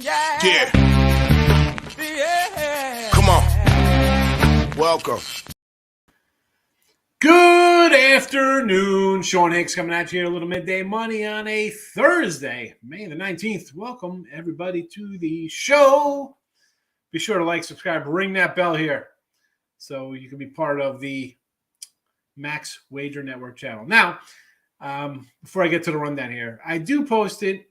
Yeah. Come on. Welcome. Good afternoon. Sean Higgs coming at you here. A little midday money on a Thursday, May the 19th. Welcome, everybody, to the show. Be sure to like, subscribe, ring that bell here so you can be part of the Max Wager Network channel. Now, before I get to the rundown here, I do post it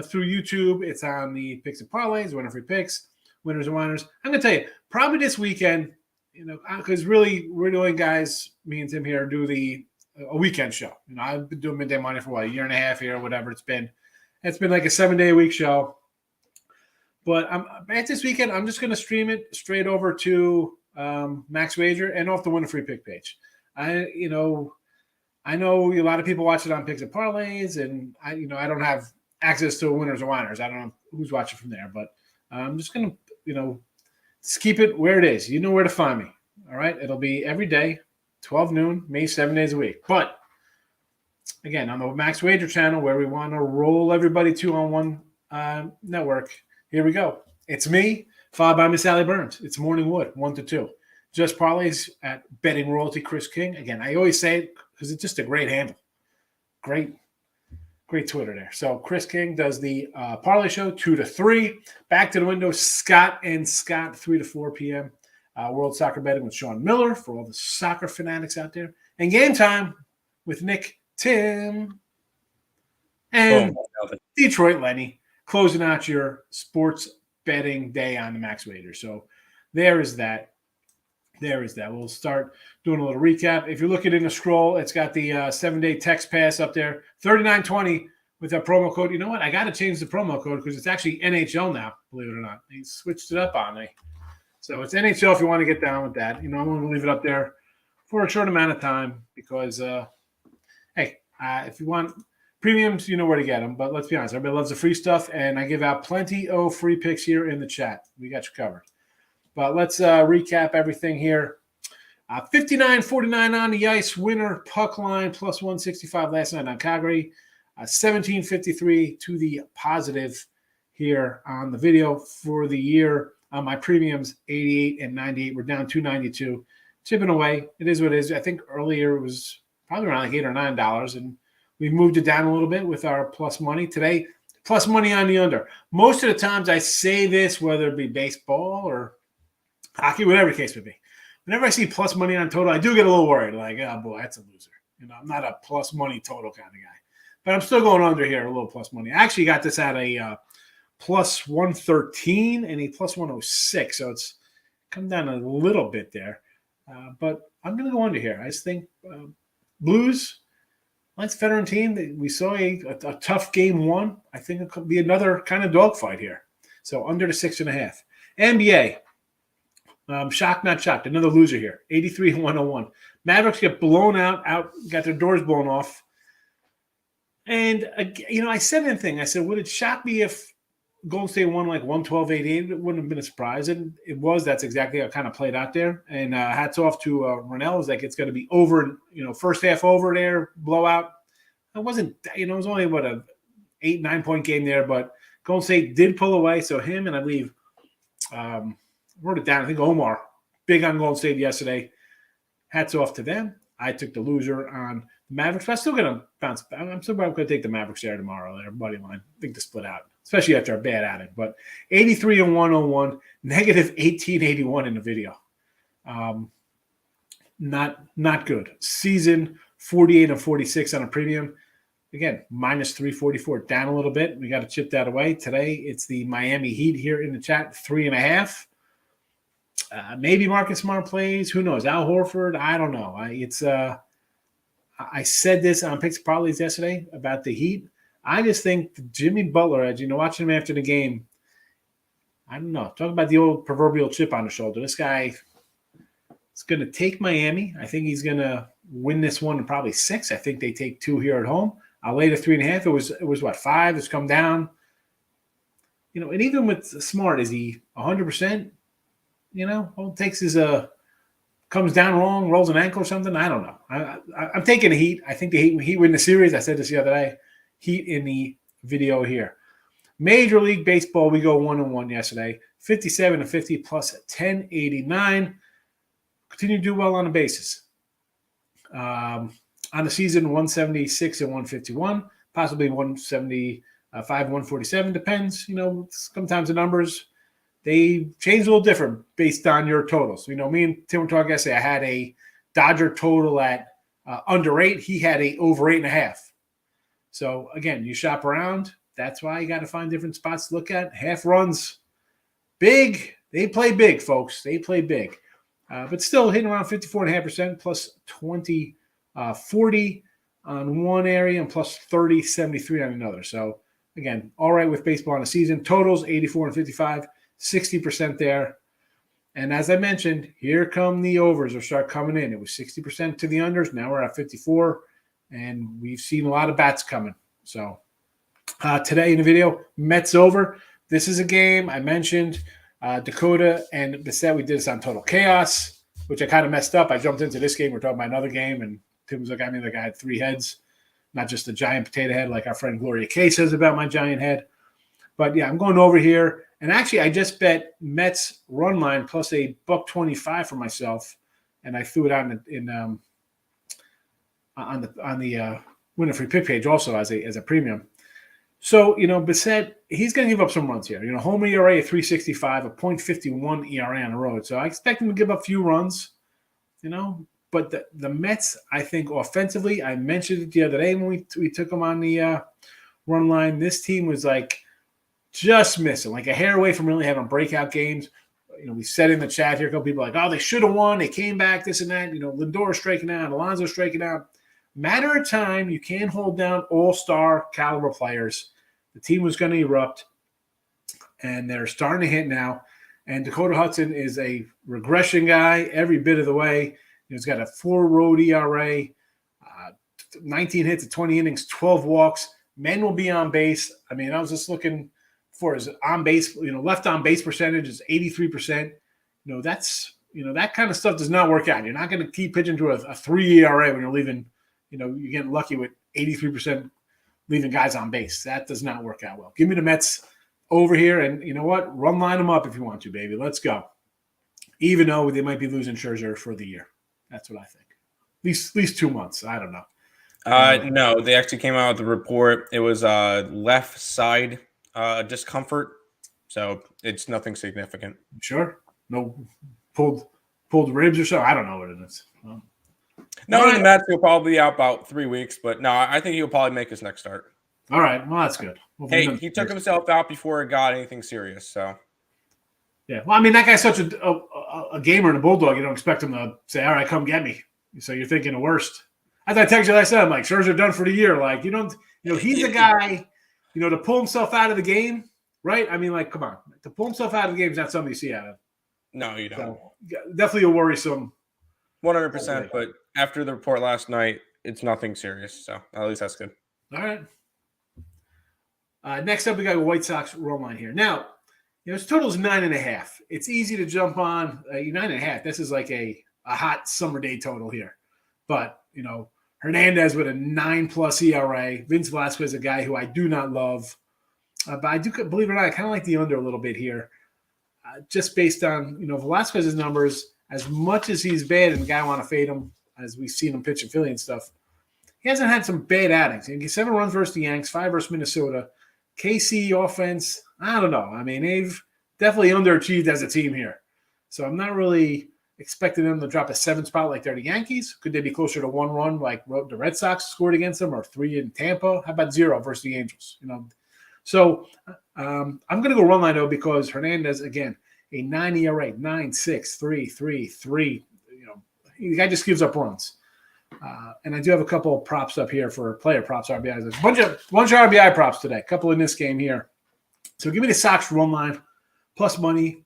through YouTube. It's on the Picks and Parlays, Winner Free Picks, Winners and Whiners. I'm going to tell you, probably this weekend, because really we're doing, guys, me and Tim here, do a weekend show. I've been doing Midday Money for a year and a half here, whatever it's been. It's been like a 7-day-a-week show. But at this weekend, I'm just going to stream it straight over to Max Wager and off the Winner Free Pick page. I know a lot of people watch it on Picks and Parlays, and I don't have access to Winners and Whiners. I don't know who's watching from there, but I'm just going to, just keep it where it is. You know where to find me. All right. It'll be every day, 12 noon, May 7 days a week. But again, on the Max Wager channel, where we want to roll everybody 2-on-1 network, here we go. It's me, followed by Miss Allie Burns. It's Morning Wood, 1 to 2. Just parlays at Betting Royalty, Chris King. Again, I always say it because it's just a great handle. Great Twitter there. So Chris King does the parlay show 2 to 3. Back to the window, Scott and Scott, 3 to 4 p.m. World Soccer Betting with Sean Miller for all the soccer fanatics out there. And Game Time with Nick, Tim, and Detroit Lenny, closing out your sports betting day on the Max Wager. So there is that. We'll start doing a little recap. If you're looking in the scroll, it's got the 7-day text pass up there, $39.20 with that promo code. You know what? I got to change the promo code because it's actually NHL now, believe it or not. They switched it up on me. So it's NHL if you want to get down with that. I'm going to leave it up there for a short amount of time because, if you want premiums, you know where to get them. But let's be honest, everybody loves the free stuff, and I give out plenty of free picks here in the chat. We got you covered. But let's recap everything here. 59-49 on the ice. Winner puck line plus 165 last night on Calgary. 17.53 to the positive here on the video for the year. My premiums 88 and 98. We're down 292. Chipping away. It is what it is. I think earlier it was probably around like $8 or $9, and we moved it down a little bit with our plus money today. Plus money on the under. Most of the times I say this, whether it be baseball or hockey, whatever the case may be. Whenever I see plus money on total, I do get a little worried. Like, oh, boy, that's a loser. I'm not a plus money total kind of guy. But I'm still going under here, a little plus money. I actually got this at a plus 113 and a plus 106. So it's come down a little bit there. But I'm going to go under here. I just think Blues, nice veteran team. We saw a tough game one. I think it could be another kind of dogfight here. So under the 6.5. NBA. Shocked, not shocked. Another loser here. 83-101. Mavericks get blown out, got their doors blown off. And, I said anything. I said, would it shock me if Golden State won like 112-88? It wouldn't have been a surprise. And it was. That's exactly how it kind of played out there. And hats off to Ronell. It was like it's going to be over, first half over there, blowout. It wasn't, it was only, a 8-9 point game there. But Golden State did pull away. So him and I believe wrote it down. I think Omar, big on Golden State yesterday. Hats off to them. I took the loser on the Mavericks, but I'm still going to bounce back. I'm still going to take the Mavericks there tomorrow. Their buddy line. I think to split out, especially after a bad outing. But 83-101, negative 18-81 in the video. Not good. Season 48-46 on a premium. Again, minus 344, down a little bit. We got to chip that away. Today, it's the Miami Heat here in the chat, 3.5. Maybe Marcus Smart plays. Who knows? Al Horford. I don't know. I said this on Picks and Parlays yesterday about the Heat. I just think Jimmy Butler, as watching him after the game, I don't know. Talk about the old proverbial chip on the shoulder. This guy is going to take Miami. I think he's going to win this one in probably 6. I think they take 2 here at home. I'll lay the 3.5. It was what, 5? It's come down. And even with Smart, is he 100%? All it takes is comes down wrong, rolls an ankle or something. I don't know. I'm taking the Heat. I think the Heat win the series. I said this the other day. Heat in the video here. Major League Baseball, we go 1-1 yesterday. 57-50 plus 1089. Continue to do well on the bases. On the season, 176 and 151, possibly 175, 147, depends. Sometimes the numbers, they change a little different based on your totals. Me and Tim were talking yesterday. I had a Dodger total at under 8. He had a over 8.5. So, again, you shop around. That's why you got to find different spots to look at. Half runs, big. They play big, folks. They play big. But still hitting around 54.5% plus 40 on one area and plus 73 on another. So, again, all right with baseball on the season. Totals 84 and 55, 60% there. And as I mentioned, here come the overs will start coming in. It was 60% to the unders. Now we're at 54, and we've seen a lot of bats coming. So today in the video, Mets over. This is a game I mentioned. Dakota and Bissett, we did this on Total Chaos, which I kind of messed up. I jumped into this game. We're talking about another game, and Tim was like, I had 3 heads, not just a giant potato head like our friend Gloria Kay says about my giant head. But, yeah, I'm going over here. And actually, I just bet Mets run line plus a $1.25 for myself, and I threw it on the Winner Free Pick page also as a premium. So, Bissett, he's going to give up some runs here. Home ERA at 3.65, a .51 ERA on the road. So I expect him to give up a few runs, But the Mets, I think, offensively, I mentioned it the other day when we took them on the run line. This team was just missing, like a hair away from really having breakout games. We said in the chat here, a couple people like, oh, they should have won. They came back, this and that. Lindor striking out, Alonso striking out. Matter of time, you can't hold down all-star caliber players. The team was going to erupt, and they're starting to hit now. And Dakota Hudson is a regression guy every bit of the way. He's got a 4-road ERA, 19 hits at 20 innings, 12 walks. Men will be on base. I was just looking for his on base, left on base percentage is 83%. That's, that kind of stuff does not work out. You're not going to keep pitching to a 3 ERA when you're leaving, you're getting lucky with 83% leaving guys on base. That does not work out well. Give me the Mets over here, and you know what? Run line them up if you want to, baby. Let's go. Even though they might be losing Scherzer for the year. That's what I think. At least 2 months. I don't know. No, they actually came out with a report. It was left side discomfort, so it's nothing significant. Sure? No pulled ribs or so? I don't know what it is. No, in the Mets, he'll probably be out about 3 weeks, but no, I think he'll probably make his next start. All right, well, that's good. Hey, he took himself out before it got anything serious, so. Yeah, well, that guy's such a gamer and a bulldog. You don't expect him to say, all right, come get me. So you're thinking the worst. As I texted you last night, I'm like, Scherzer done for the year. He's a guy, to pull himself out of the game, right? Come on. To pull himself out of the game is not something you see out of. No, you don't. So, definitely a worrisome. 100%, but after the report last night, it's nothing serious. So at least that's good. All right. Next up, we got a White Sox run line here. Now, his total is 9.5. It's easy to jump on 9.5. This is like a hot summer day total here. But, Hernandez with a 9+ ERA. Vince Velasquez, a guy who I do not love. But I do, believe it or not, I kind of like the under a little bit here. Just based on, Velasquez's numbers, as much as he's bad and the guy want to fade him, as we've seen him pitch in Philly and stuff, he hasn't had some bad outings. He gets 7 runs versus the Yanks, 5 versus Minnesota. KC offense, I don't know. They've definitely underachieved as a team here. So I'm not really expecting them to drop a 7 spot like they're the Yankees. Could they be closer to 1 run like the Red Sox scored against them, or 3 in Tampa? How about 0 versus the Angels? So I'm going to go run line though, because Hernandez, again, a 9 ERA, 9.6, 3.33. The guy just gives up runs. And I do have a couple of props up here for player props, RBIs. There's a bunch of RBI props today, a couple in this game here. So give me the Sox run line plus money.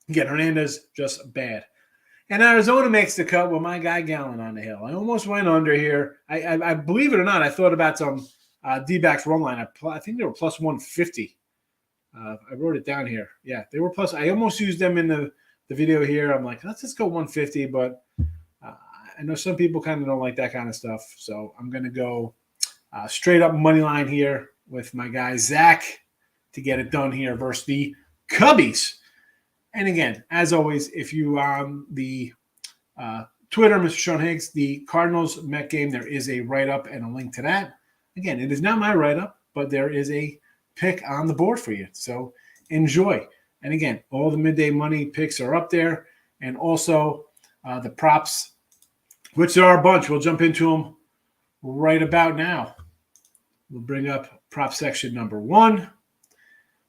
Again, Hernandez just bad. And Arizona makes the cut with my guy Gallen on the hill. I almost went under here. I believe it or not, I thought about some D-backs run line. I think they were plus 150. I wrote it down here. Yeah, they were plus. I almost used them in the video here. I'm like, let's just go 150, but I know some people kind of don't like that kind of stuff. So I'm going to go straight up money line here with my guy Zach to get it done here versus the Cubbies. And again, as always, if you on the Twitter, Mr. Sean Higgs, the Cardinals Met game, there is a write-up and a link to that. Again, it is not my write-up, but there is a pick on the board for you. So enjoy. And again, all the midday money picks are up there. And also the props, which there are a bunch. We'll jump into them right about now. We'll bring up prop section number 1.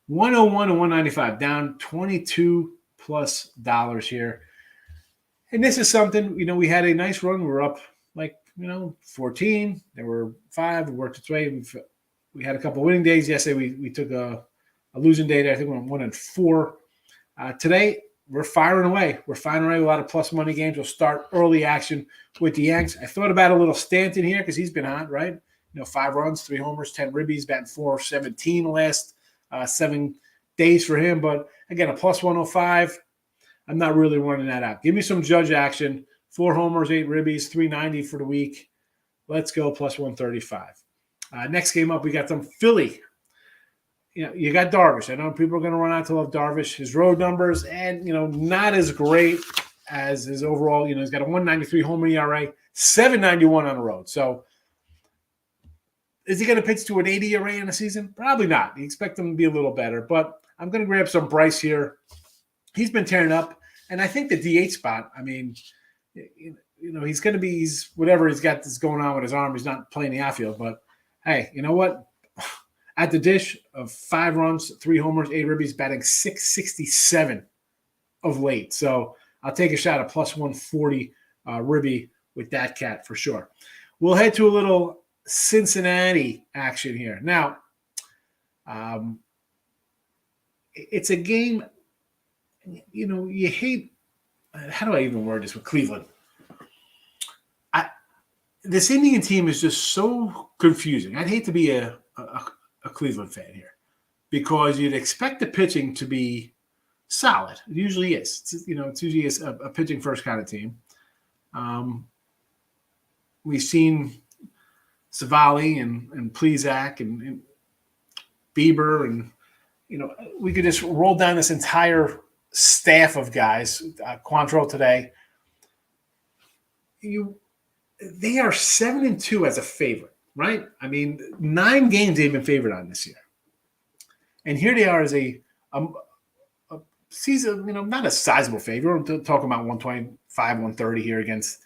101 and 195, down $22+ here. And this is something, we had a nice run. We were up 14. There were 5. We worked its way. We had a couple of winning days. Yesterday we took a losing day there. I think we went 1-4. Today, we're firing away. We're firing away with a lot of plus money games. We'll start early action with the Yanks. I thought about a little Stanton here because he's been hot, right? 5 runs, 3 homers, 10 ribbies, batting .417 the last 7 days for him. But again, a plus 105. I'm not really running that out. Give me some Judge action. 4 homers, 8 ribbies, 390 for the week. Let's go plus 135. Next game up, we got some Philly. You got Darvish. I know people are going to run out to love Darvish. His road numbers, and, not as great as his overall. He's got a 193 homer ERA, 791 on the road. So is he going to pitch to an 80 ERA in a season? Probably not. You expect him to be a little better. But I'm going to grab some Bryce here. He's been tearing up. And I think the DH spot, he's going to be whatever he's got that's going on with his arm. He's not playing the outfield. But, hey, you know what? At the dish of 5 runs, 3 homers, 8 ribbies, batting .667 of late. So I'll take a shot at plus 140 ribby with that cat for sure. We'll head to a little Cincinnati action here. Now, it's a game, you hate – how do I even word this with Cleveland? This Indian team is just so confusing. I'd hate to be a Cleveland fan here because you'd expect the pitching to be solid. It usually is. It's usually a pitching first kind of team. We've seen Savali and Plesac and Bieber and we could just roll down this entire staff of guys. Quantrill today. They are 7-2 as a favorite. Right? 9 games they've been favored on this year. And here they are as a season, not a sizable favorite. I'm talking about 125, 130 here against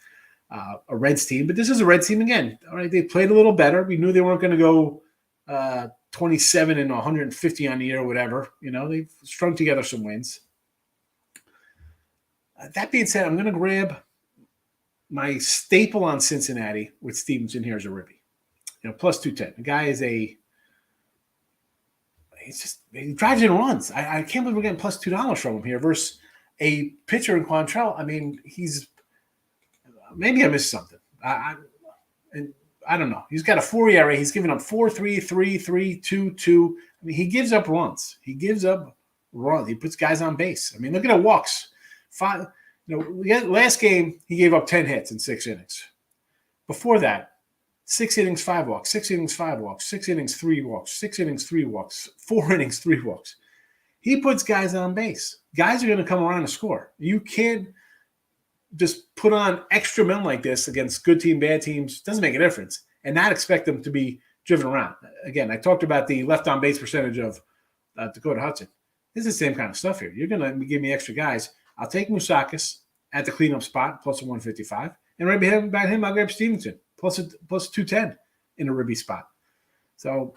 a Reds team. But this is a Reds team again. All right, they played a little better. We knew they weren't going to go 27 and 150 on the year or whatever. They've strung together some wins. That being said, I'm going to grab my staple on Cincinnati with Stevenson here as a ribby. Plus 210. The guy is he drives in runs. I can't believe we're getting plus $2 from him here versus a pitcher in Quantrill. Maybe I missed something. I don't know. He's got a 4 ERA. He's given up 4.3, 3.3, 2.2. He gives up runs. He gives up runs. He puts guys on base. Look at the walks. 5. Last game he gave up 10 hits in 6 innings. Before that, 6 innings, 5 walks, 6 innings, 5 walks, 6 innings, 3 walks, 6 innings, 3 walks, 4 innings, 3 walks. He puts guys on base. Guys are going to come around and score. You can't just put on extra men like this against good team, bad teams. Doesn't make a difference. And not expect them to be driven around. Again, I talked about the left on base percentage of Dakota Hudson. This is the same kind of stuff here. You're going to give me extra guys. I'll take Moustakas at the cleanup spot, plus a 155. And right behind him, I'll grab Stevenson. Plus 210 in a ribby spot. So,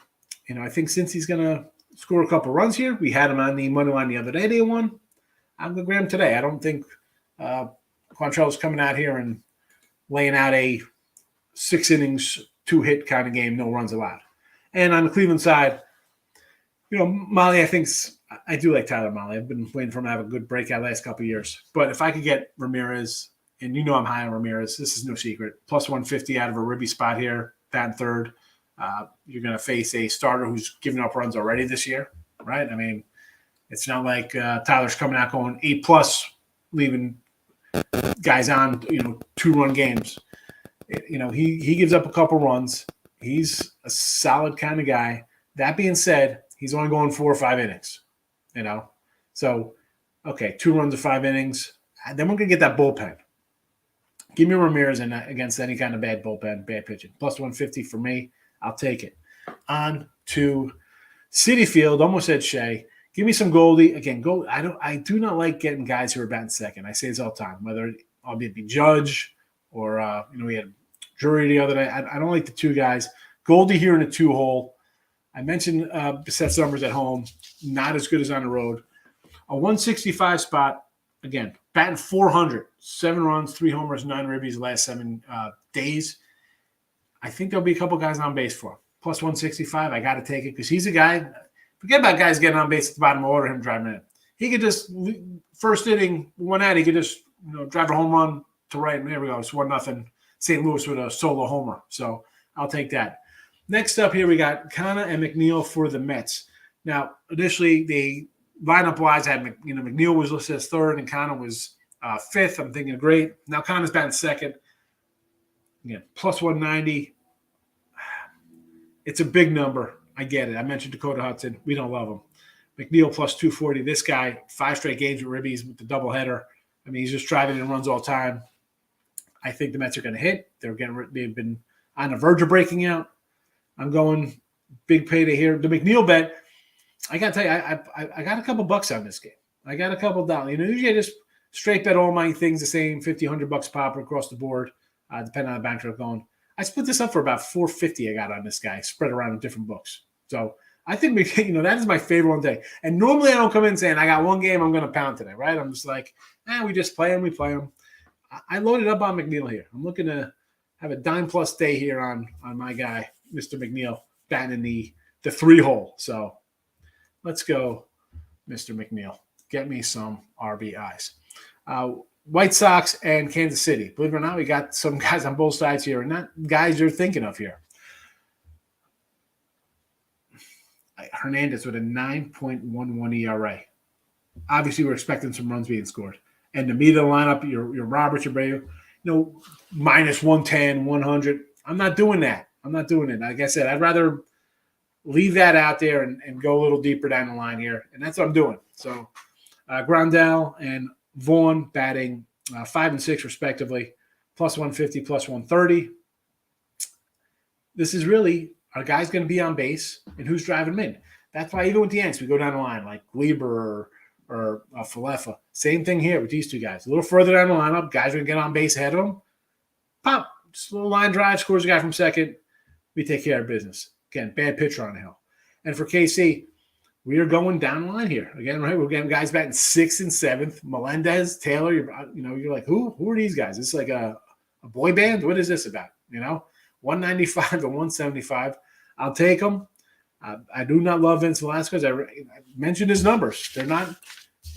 I think since he's going to score a couple runs here, we had him on the money line the other day. They won. I'm going to grab him today. I don't think Quantrill is coming out here and laying out a 6 innings, 2-hit kind of game, no runs allowed. And on the Cleveland side, Molly, I do like Tyler Molly. I've been waiting for him to have a good breakout last couple of years. But if I could get Ramirez, and I'm high on Ramirez. This is no secret. Plus 150 out of a ribby spot here, batting third. You're going to face a starter who's given up runs already this year, right? It's not like Tyler's coming out going 8+, leaving guys on, 2-run games. He gives up a couple runs. He's a solid kind of guy. That being said, He's only going 4 or 5 innings, you know. So, okay, 2 runs of 5 innings. Then we're going to get that bullpen. Give me Ramirez against any kind of bad bullpen, bad pitching. Plus 150 for me. I'll take it. On to Citi Field. Almost said Shea. Give me some Goldie. Again, I do not like getting guys who are batting second. I say this all the time, whether it be Judge or, we had Drury the other day. I don't like the 2 guys. Goldie here in a 2-hole. I mentioned Bissett's numbers at home. Not as good as on the road. A 165 spot. Again, batting 400, 7 runs, 3 homers, 9 ribbies the last 7 days. I think there'll be a couple guys on base for him. Plus 165, I got to take it because he's a guy. Forget about guys getting on base at the bottom of the order, him driving in. He could just, first inning, 1 out, he could just drive a home run to right. And there we go. It's 1-0. St. Louis with a solo homer. So I'll take that. Next up here, we got Kana and McNeil for the Mets. Now, initially, the lineup-wise, I had McNeil was listed as 3rd and Kana was 5th. I'm thinking great. Now Kana's batting 2nd. Again, plus 190. It's a big number. I get it. I mentioned Dakota Hudson. We don't love him. McNeil plus 240. This guy, 5 straight games with ribbies with the doubleheader. I mean, he's just driving and runs all the time. I think the Mets are going to hit. They've been on the verge of breaking out. I'm going big payday here. The McNeil bet, I got to tell you, I got a couple bucks on this game. I got a couple dollars. Usually I just straight bet all my things the same, $50, $100 pop across the board, depending on the bank they're going. I split this up for about $450 I got on this guy, spread around in different books. So I think, that is my favorite one day. And normally I don't come in saying, I got one game I'm going to pound today, right? I'm just like, we just play him, we play him. I loaded up on McNeil here. I'm looking to have a dime-plus day here on my guy, Mr. McNeil, batting in the 3-hole. So let's go, Mr. McNeil. Get me some RBIs. White Sox and Kansas City. Believe it or not, we got some guys on both sides here, and not guys you're thinking of here. Hernandez with a 9.11 ERA. Obviously, we're expecting some runs being scored. And to me, the lineup, your Roberts, your Brave, minus 110, 100. I'm not doing that. Like I said, I'd rather leave that out there and go a little deeper down the line here. And that's what I'm doing. So Grandal and Vaughn batting 5 and 6 respectively, plus 150, plus 130. This is really, are guys going to be on base and who's driving them in? That's why even with the Yanks, we go down the line like Lieber or Falefa. Same thing here with these 2 guys. A little further down the lineup, guys are going to get on base ahead of them. Pop, just a little line drive, scores a guy from second. We take care of business. Again, bad pitcher on the hill. And for KC, we are going down the line here. Again, right? We're getting guys batting 6th and 7th. Melendez, Taylor, you're like, who are these guys? Is this like a boy band? What is this about? 195 to 175. I'll take them. I do not love Vince Velasquez. I mentioned his numbers. They're not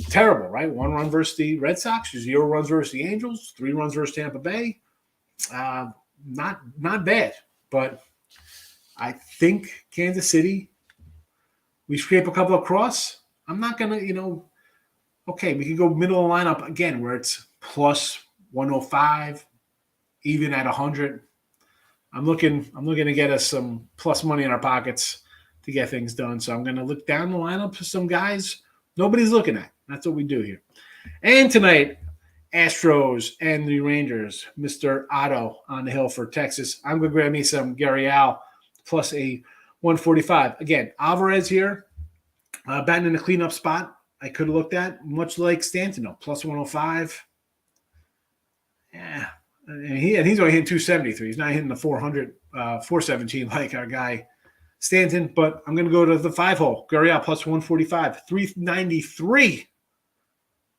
terrible, right? 1 run versus the Red Sox, 0 runs versus the Angels, 3 runs versus Tampa Bay. Not bad, but I think Kansas City, we scrape a couple across. I'm not going to, okay, we can go middle of the lineup again where it's plus 105, even at 100. I'm looking to get us some plus money in our pockets to get things done. So I'm going to look down the lineup for some guys nobody's looking at. That's what we do here. And tonight, Astros and the Rangers, Mr. Otto on the hill for Texas. I'm going to grab me some Gary Al plus a 145. Again, Alvarez here, batting in a cleanup spot. I could have looked at, much like Stantino, plus 105. Yeah. And he's only hitting 273. He's not hitting the 400, 417 like our guy Stanton. But I'm going to go to the 5-hole. Gurriel plus 145, 393.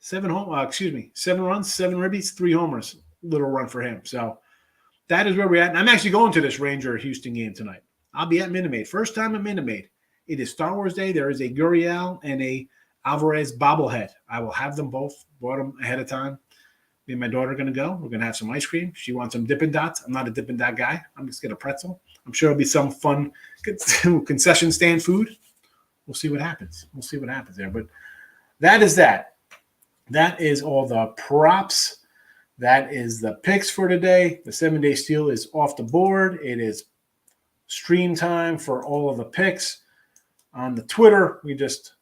7 runs, 7 ribbies, 3 homers. Little run for him. So that is where we're at. And I'm actually going to this Ranger-Houston game tonight. I'll be at Minute Maid. First time at Minute Maid. It is Star Wars Day. There is a Gurriel and a Alvarez bobblehead. I will have them both. Bought them ahead of time. Me and my daughter are going to go. We're going to have some ice cream. She wants some Dippin' Dots. I'm not a Dippin' Dot guy. I'm just going to pretzel. I'm sure it'll be some fun concession stand food. We'll see what happens. We'll see what happens there. But that is that. That is all the props. That is the picks for today. The 7-day steal is off the board. It is stream time for all of the picks. on the Twitter. It's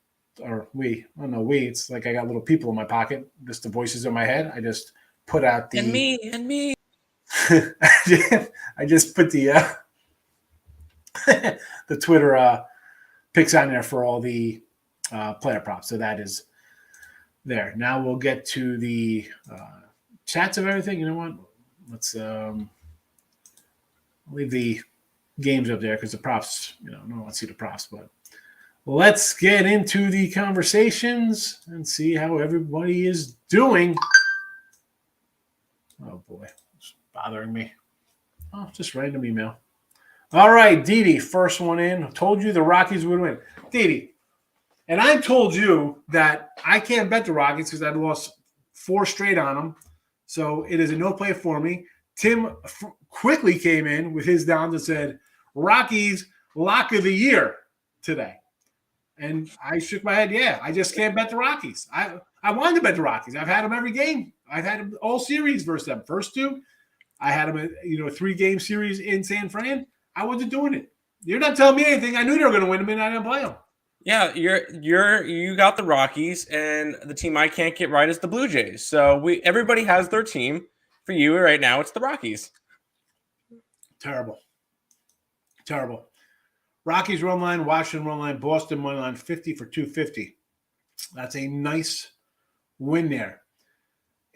like I got little people in my pocket, just the voices in my head. I just put out the and me. I just put the the Twitter picks on there for all the player props. So that is there. Now we'll get to the chats of everything. You know what? Let's leave the games up there because the props, no one wants to see the props, but let's get into the conversations and see how everybody is doing. Oh boy, it's bothering me. Oh, just random email. All right, Didi, first one in. I told you the Rockies would win. Didi, and I told you that I can't bet the Rockies because I've lost 4 straight on them. So it is a no play for me. Tim quickly came in with his downs and said, Rockies lock of the year today. And I shook my head. Yeah, I just can't bet the Rockies. I wanted to bet the Rockies. I've had them every game. I've had them all series versus them. First 2, I had them, a 3-game series in San Fran. I wasn't doing it. You're not telling me anything. I knew they were going to win them, and I didn't play them. Yeah, you got the Rockies, and the team I can't get right is the Blue Jays. So everybody has their team. For you right now, it's the Rockies. Terrible. Rockies run line, Washington run line, Boston money line, 50 for 250. That's a nice win there.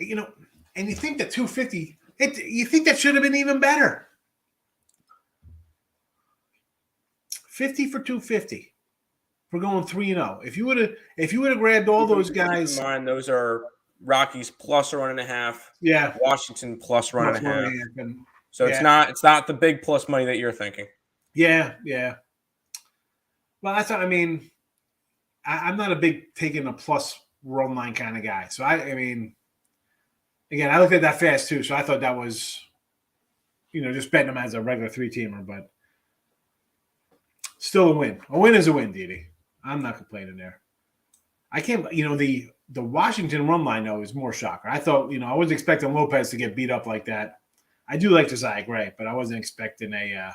And you think that 250, you think that should have been even better. 50 for 250. We're going 3-0. If you would have grabbed all those guys, keep in mind, those are Rockies plus 1.5. Yeah. Washington plus 1.5. So yeah. it's not the big plus money that you're thinking. Yeah. Well, that's what I mean. I'm not a big taking a plus run line kind of guy. So I mean, again, I looked at that fast too. So I thought that was, just betting them as a regular 3-teamer, but still a win. A win is a win, Didi. I'm not complaining there. I can't, the Washington run line, though, is more shocker. I thought, I wasn't expecting Lopez to get beat up like that. I do like Josiah Gray, but I wasn't expecting a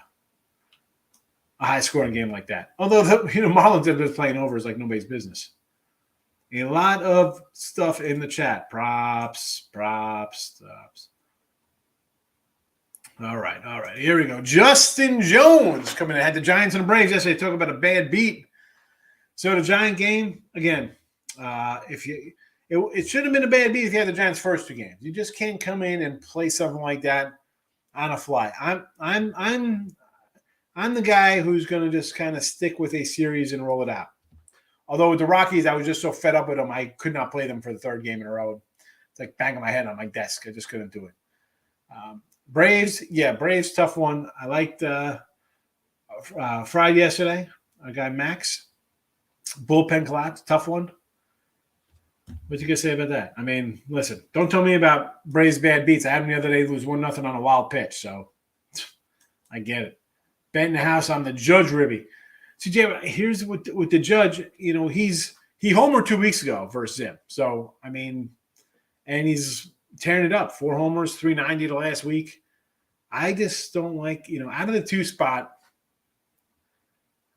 high-scoring game like that. Although, Marlins have been playing over is like nobody's business. A lot of stuff in the chat. Props. All right. Here we go. Justin Jones coming in. Had the Giants and the Braves yesterday. Talk about a bad beat. So the Giant game, again, it should have been a bad beat if you had the Giants' first 2 games. You just can't come in and play something like that on a fly. I'm the guy who's going to just kind of stick with a series and roll it out. Although with the Rockies, I was just so fed up with them, I could not play them for the 3rd game in a row. It's like banging my head on my desk. I just couldn't do it. Braves, tough one. I liked Friday yesterday. Our guy Max, bullpen collapse, tough one. What you gonna say about that? I mean, listen, don't tell me about Braves bad beats. I had them the other day lose 1-0 on a wild pitch, so I get it. Bet in the house on the Judge Ribby. CJ, here's with the Judge. He homered 2 weeks ago versus him. So I mean, and he's tearing it up. 4 homers, 390 the last week. I just don't like, out of the 2 spot.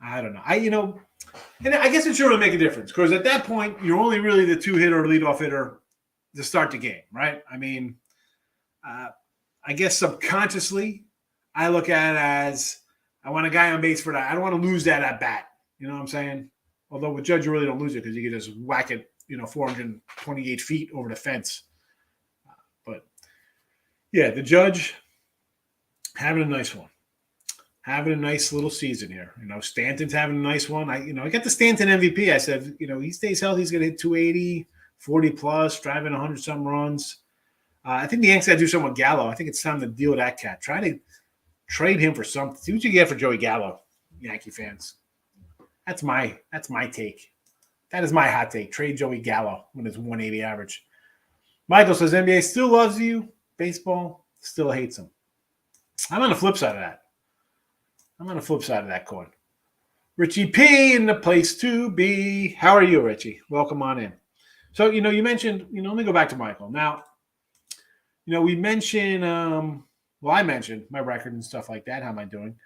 I don't know. And I guess it sure will make a difference because at that point, you're only really the 2-hitter or leadoff hitter to start the game, right? I mean, I guess subconsciously, I look at it as I want a guy on base for that. I don't want to lose that at bat. You know what I'm saying? Although with Judge, you really don't lose it because you can just whack it, 428 feet over the fence. But, yeah, the Judge having a nice one. Having a nice little season here. Stanton's having a nice one. I got the Stanton MVP. I said, he stays healthy. He's going to hit 280, 40+, driving 100-some runs. I think the Yankees got to do something with Gallo. I think it's time to deal with that cat. Try to trade him for something. See what you get for Joey Gallo, Yankee fans. That's my take. That is my hot take. Trade Joey Gallo when it's 180 average. Michael says NBA still loves you. Baseball still hates him. I'm on the flip side of that. Coin. Richie P in the place to be. How are you, Richie? Welcome on in. So, you mentioned, let me go back to Michael. Now, we mentioned, I mentioned my record and stuff like that. How am I doing?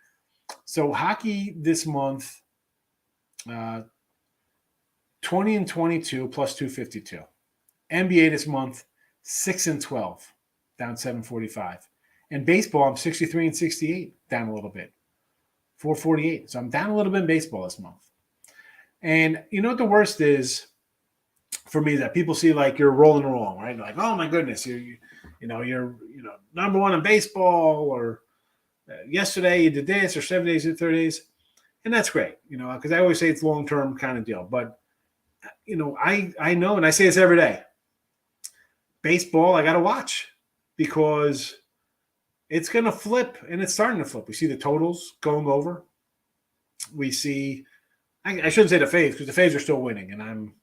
So hockey this month 20 and 22 plus 252. NBA this month, 6 and 12, down 745. And baseball, I'm 63 and 68, down a little bit, 448. So I'm down a little bit in baseball this month. And you know what the worst is for me, that people see like you're rolling wrong, right? Like, oh my goodness, you're number one in baseball, or yesterday you did this, or 7 days, or 30 days, and that's great, because I always say it's long term kind of deal. But I know, and I say this every day. Baseball, I got to watch, because it's going to flip, and it's starting to flip. We see the totals going over. We see, I shouldn't say the Faves, because the Faves are still winning, and I'm,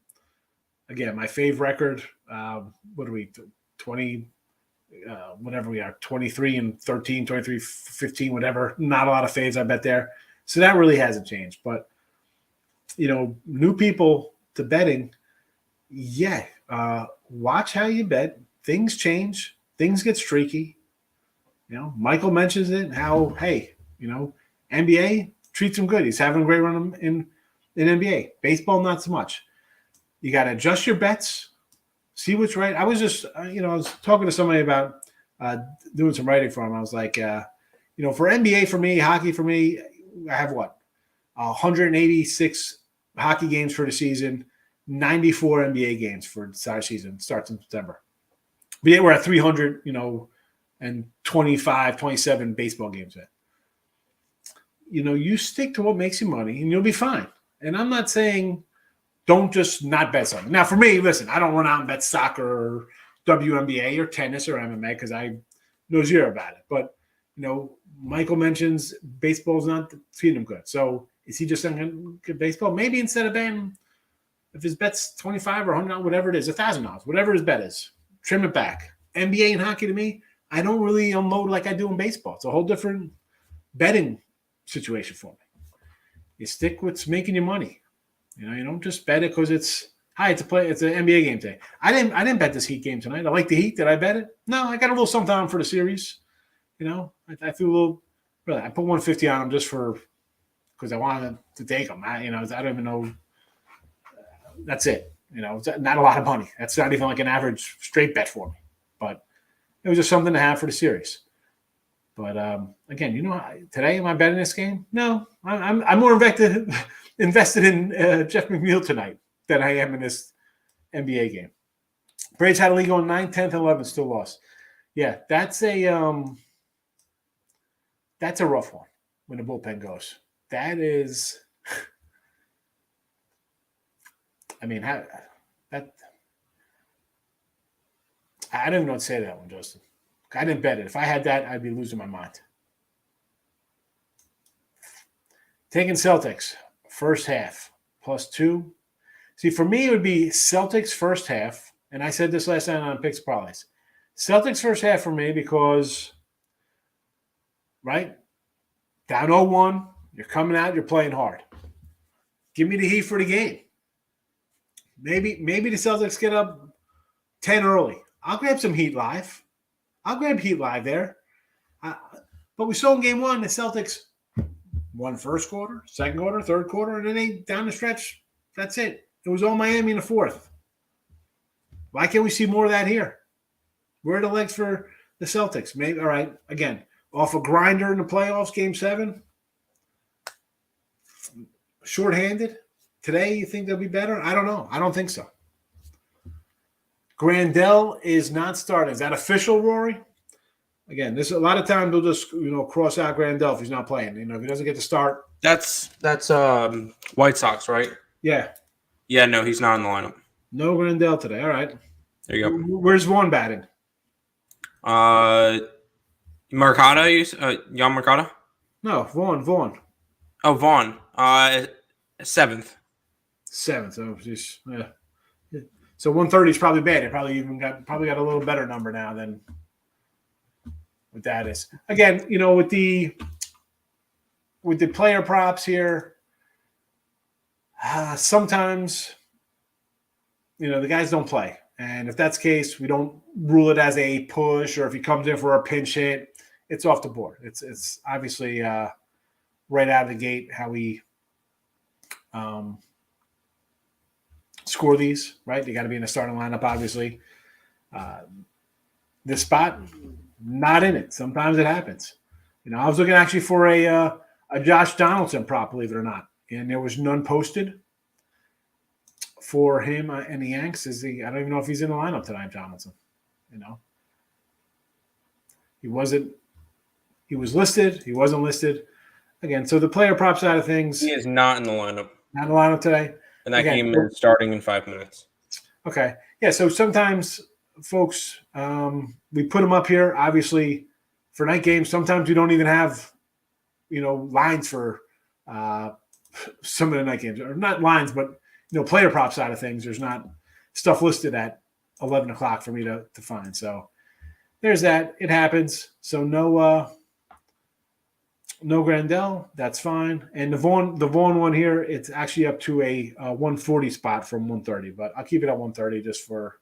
again, my fave record, what are we, 20, whatever we are, 23 and 13, 23, 15, whatever. Not a lot of faves, I bet there. So that really hasn't changed. But, new people to betting, yeah, watch how you bet. Things change. Things get streaky. Michael mentions it, how, hey, NBA treats him good. He's having a great run in NBA. Baseball, not so much. You got to adjust your bets, see what's right. I was just, I was talking to somebody about doing some writing for him. I was like, for NBA for me, hockey for me, I have 186 hockey games for the season, 94 NBA games for the entire season. Starts in September. But yet we're at 300, and 25, 27 baseball games in. You stick to what makes you money, and you'll be fine. And I'm not saying don't just not bet something. Now, for me, listen, I don't run out and bet soccer or WNBA or tennis or MMA, because I know zero about it. But, Michael mentions baseball's not feeding him good. So is he just saying to get baseball? Maybe instead of betting, if his bet's $25 or $100, whatever it is, $1,000, whatever his bet is, trim it back. NBA and hockey, to me, I don't really unload like I do in baseball. It's a whole different betting situation for me. You stick with what's making you money. You don't just bet it because it's an NBA game today. I didn't bet this Heat game tonight. I like the Heat. Did I bet it? No, I got a little something on for the series. I threw a little. Really, I put 150 on them just because I wanted to take them. I don't even know. That's it. It's not a lot of money. That's not even like an average straight bet for me. But it was just something to have for the series. But again, today am I betting this game? No, I'm more invested in Jeff McNeil tonight than I am in this NBA game. Braves had a lead going 9, 10th, 11th, still lost. Yeah, that's a rough one when the bullpen goes. That is, I don't even know what to say to that one, Justin. I didn't bet it. If I had that, I'd be losing my mind. Taking Celtics, first half, +2. See, for me, it would be Celtics first half, and I said this last night on Picks Parlays. Celtics first half for me because, right, down 0-1, you're coming out, you're playing hard. Give me the Heat for the game. Maybe the Celtics get up 10 early. I'll grab some Heat live. I'll grab Heat live there. But we saw in game one, the Celtics won first quarter, second quarter, third quarter, and then they down the stretch. That's it. It was all Miami in the fourth. Why can't we see more of that here? Where are the legs for the Celtics? Maybe, all right, again, off a grinder in the playoffs, game 7. Shorthanded. Today, you think they'll be better? I don't know. I don't think so. Grandel is not starting. Is that official, Rory? Again, a lot of times they'll just cross out Grandel if he's not playing. If he doesn't get to start. That's White Sox, right? Yeah. Yeah, no, he's not in the lineup. No Grandel today. All right. There you go. Where's Vaughn batting? Mercado, Jan Mercado? No, Vaughn. Oh, Vaughn. 7th. 7th. Oh, geez. Yeah. So 130 is probably bad. It probably got a little better number now than what that is. Again, with the player props here, sometimes the guys don't play, and if that's the case, we don't rule it as a push, or if he comes in for a pinch hit, it's off the board. It's obviously right out of the gate how we score these, right? They got to be in the starting lineup, obviously. This spot, not in it. Sometimes it happens. I was looking actually for a Josh Donaldson prop, believe it or not, and there was none posted for him and the Yanks. I don't even know if he's in the lineup tonight, Donaldson. He wasn't. He was listed. He wasn't listed. Again, so the player prop side of things. He is not in the lineup. Not in the lineup today. And that game is starting in 5 minutes. Okay. Yeah, so sometimes, folks, we put them up here, obviously, for night games. Sometimes we don't even have, lines for some of the night games. Or not lines, but, player prop side of things. There's not stuff listed at 11 o'clock for me to find. So there's that. It happens. So no Grandel. That's fine. And the Vaughn one here, it's actually up to a 140 spot from 130. But I'll keep it at 130 just for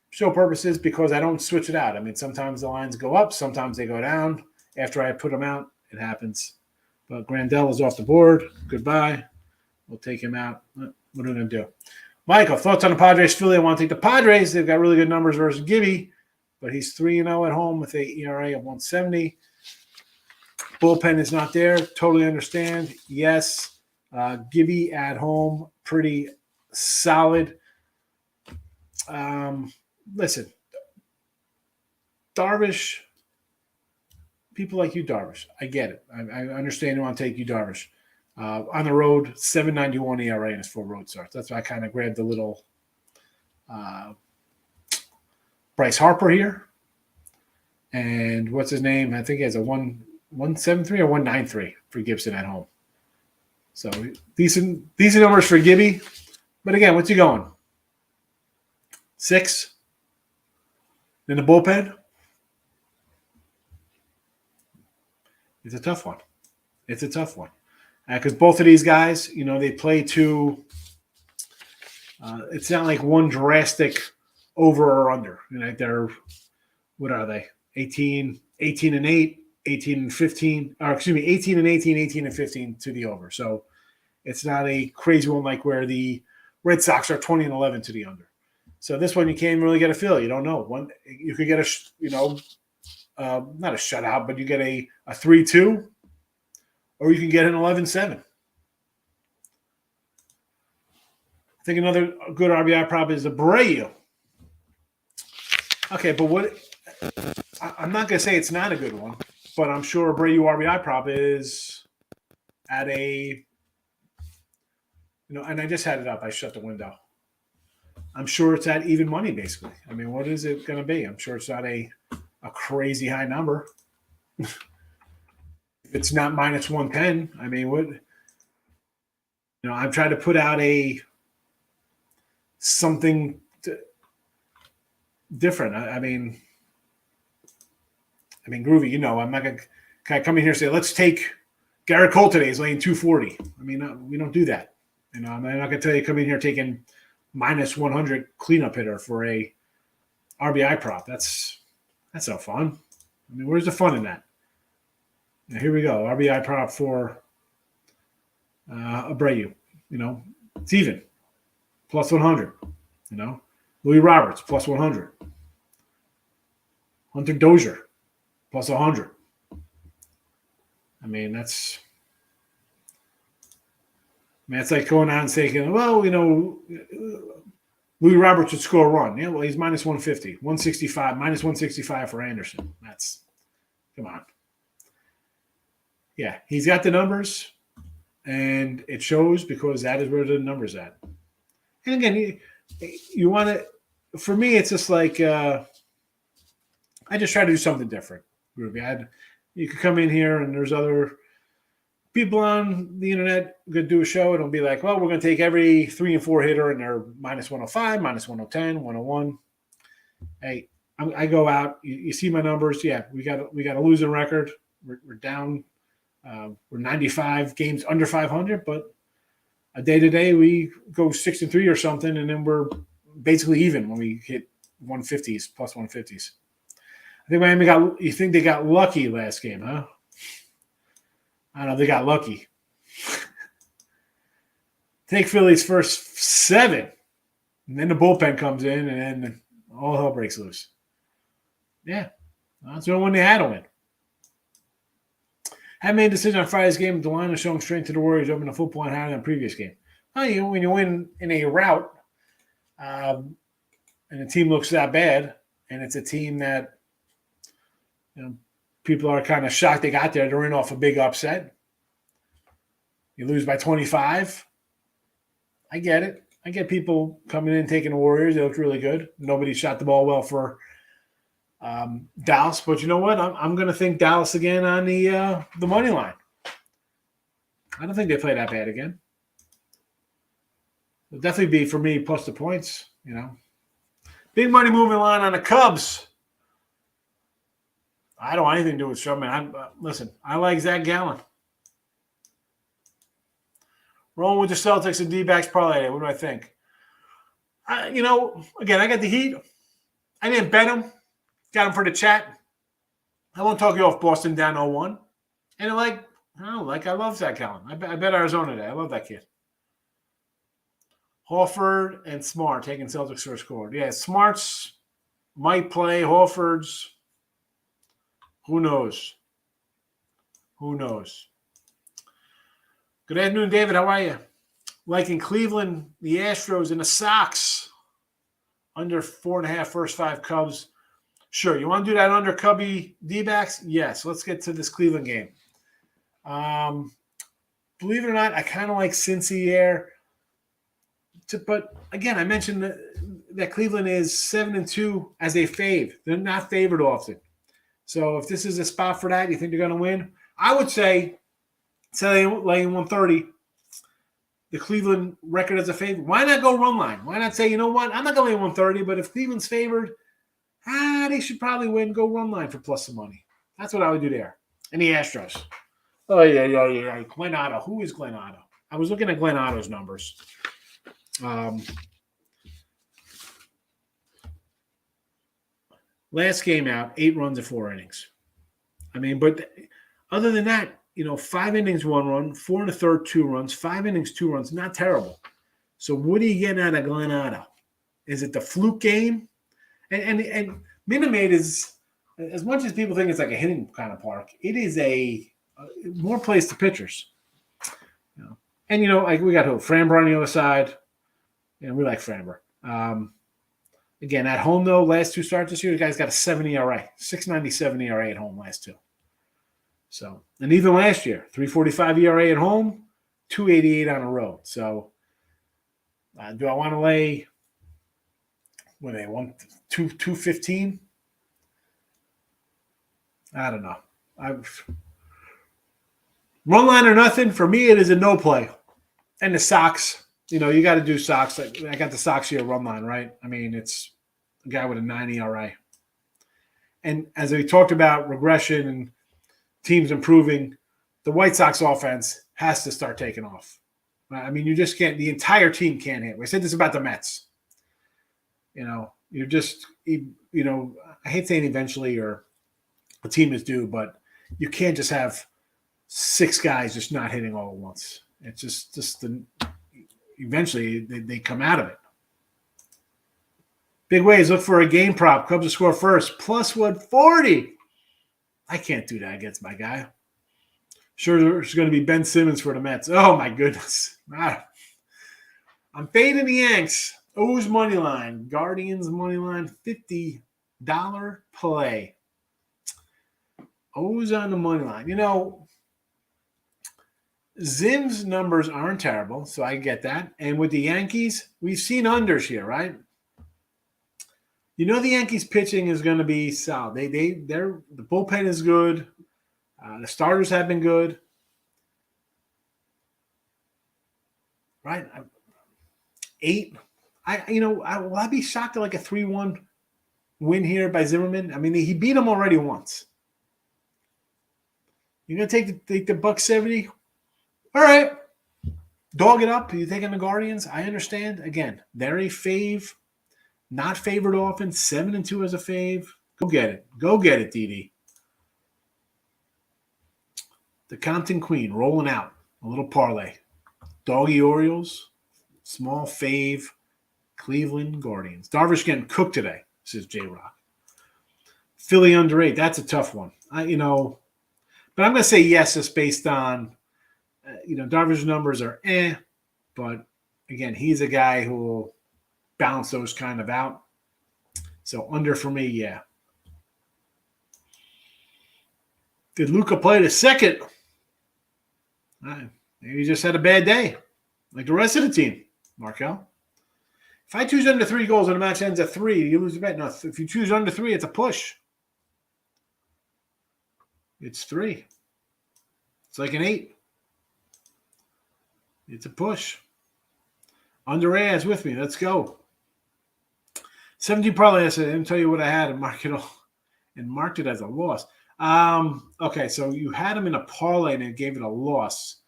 show purposes because I don't switch it out. I mean, sometimes the lines go up. Sometimes they go down. After I put them out, it happens. But Grandel is off the board. Goodbye. We'll take him out. What are we going to do? Michael, thoughts on the Padres? Philly, I want to take the Padres. They've got really good numbers versus Gibby, but he's 3-0 at home with an ERA of 170. Bullpen is not there. Totally understand. Yes. Gibby at home, pretty solid. Listen, Darvish, people like you, Darvish. I get it. I understand you want to take you, Darvish. On the road, 7.91 ERA in his 4 road starts. That's why I kind of grabbed the little Bryce Harper here. And what's his name? I think he has a 173 or 193 for Gibson at home. So decent numbers for Gibby. But again, what's he going? 6? In the bullpen? It's a tough one. Because both of these guys, they play to it's not like one drastic over or under. They're, what are they? 18 and 8, 18 and 15, or excuse me, 18 and 18, 18 and 15 to the over. So it's not a crazy one like where the Red Sox are 20 and 11 to the under. So this one you can't really get a feel. You don't know. You could get not a shutout, but you get a 3-2, or you can get an 11-7. I think another good RBI prop is Abreu. Okay, but I'm not going to say it's not a good one, but I'm sure Abreu RBI prop is at a, and I just had it up. I shut the window. I'm sure it's at even money, basically. I mean, what is it going to be? I'm sure it's not a crazy high number. It's not minus 110. I mean, what? I'm trying to put out something different. I mean, Groovy, I'm not going to come in here and say, let's take Garrett Cole today. He's laying 240. I mean, we don't do that. I'm not going to tell you come in here taking minus 100 cleanup hitter for a RBI prop. That's no fun. I mean, where's the fun in that? Now, here we go. RBI prop for Abreu. It's even. Plus 100. Louis Roberts, plus 100. Hunter Dozier, plus 100. I mean, that's like going on and saying, well, Louis Roberts would score a run. Yeah, well, he's minus 150, 165, minus 165 for Anderson. Come on. Yeah, he's got the numbers, and it shows because that is where the number's at. And again, you want to, for me, it's just like, I just try to do something different, Groovy. You could come in here and there's other people on the internet going to do a show. It'll be like, well, we're going to take every 3 and 4 hitter and they're minus 105, minus 110, 101. Hey, I go out. You see my numbers. Yeah, we got a losing record. We're down. We're 95 games under 500, but a day to day we go 6-3 or something, and then we're basically even when we hit 150s plus 150s. I think Miami you think they got lucky last game, huh? I don't know. They got lucky. Take Philly's first 7, and then the bullpen comes in, and then all hell breaks loose. Yeah, that's the only one they had to win. Had made a decision on Friday's game. The line was showing strength to the Warriors, open a full point higher than the previous game. Well, when you win in a rout, and the team looks that bad, and it's a team that people are kind of shocked they got there. They're in off a big upset. You lose by 25. I get it. I get people coming in taking the Warriors. They looked really good. Nobody shot the ball well for Dallas, but you know what? I'm going to think Dallas again on the money line. I don't think they play that bad again. It'll definitely be for me plus the points. Big money moving line on the Cubs. I don't want anything to do with Sherman. Listen, I like Zach Gallen. Rolling with the Celtics and D-backs parlay. What do I think? Again, I got the Heat. I didn't bet them. Got them for the chat. I won't talk you off Boston down 0-1. And I love Zach Gallen. I bet Arizona today. I love that kid. Horford and Smart taking Celtics first score. Yeah, Smart's might play. Horford's, who knows? Who knows? Good afternoon, David. How are you? Liking Cleveland, the Astros, and the Sox. Under 4.5 first 5 Cubs. Sure. You want to do that under Cubby D-backs? Yes. Let's get to this Cleveland game. Believe it or not, I kind of like Cincy here. But again, I mentioned that Cleveland is 7-2 as a fave. They're not favored often. So if this is a spot for that, you think they're going to win? I would say, laying 130, the Cleveland record as a favorite. Why not go run line? Why not say, you know what? I'm not going to lay 130, but if Cleveland's favored, they should probably win. Go run line for plus some money. That's what I would do there. And the Astros. Oh, yeah. Glenn Otto. Who is Glenn Otto? I was looking at Glenn Otto's numbers. Last game out, 8 runs in 4 innings. But other than that, 5 innings, 1 run, 4 and a third, 2 runs, 5 innings, 2 runs, not terrible. So what are you getting out of Glenn Otto? Is it the fluke game? And Minute Maid is, as much as people think it's like a hitting kind of park, it is a more place to pitchers. And we got Framber on the other side. We like Framber. Again, at home though, last 2 starts this year, the guy's got a 7 ERA, 6.97 ERA at home last 2. So, and even last year, 3.45 ERA at home, 2.88 on the road. So, do I want to lay? What they want 215? I don't know. Run line or nothing for me. It is a no play. And the Sox. You got to do Sox. I got the Sox here run line, right? It's a guy with a 9 ERA. And as we talked about regression and teams improving, the White Sox offense has to start taking off. You just can't – the entire team can't hit. We said this about the Mets. You're just – I hate saying eventually or a team is due, but you can't just have 6 guys just not hitting all at once. It's just the – eventually they come out of it. Big ways, look for a game prop. Cubs to score first. Plus 140. I can't do that against my guy. Sure, there's going to be Ben Simmons for the Mets. Oh, my goodness. I'm fading the Yanks. O's money line. Guardians money line. $50 play. O's on the money line. Zim's numbers aren't terrible, so I get that. And with the Yankees, we've seen unders here, right? The Yankees pitching is going to be solid. The bullpen is good. The starters have been good. Right? 8. Will I be shocked at like a 3-1 win here by Zimmerman? He beat him already once. You're going to take the $170? All right. Dog it up. You're taking the Guardians. I understand. Again, they're a fave. Not favored often. 7-2 as a fave. Go get it. Go get it, DD. The Compton Queen rolling out. A little parlay. Doggy Orioles. Small fave, Cleveland Guardians. Darvish getting cooked today, says J-Rock. Philly under 8. That's a tough one. But I'm going to say yes just based on, Darvish's numbers are but again, he's a guy who will balance those kind of out. So under for me, yeah. Did Luka play the second? Maybe he just had a bad day, like the rest of the team, Markel. If I choose under 3 goals and the match ends at 3, you lose the bet. No, if you choose under 3, it's a push. It's 3. It's like an 8. It's a push. Under A is with me. Let's go. 17 parlay. I said, let me tell you what I had and marked it as a loss. Okay, so you had him in a parlay and it gave it a loss.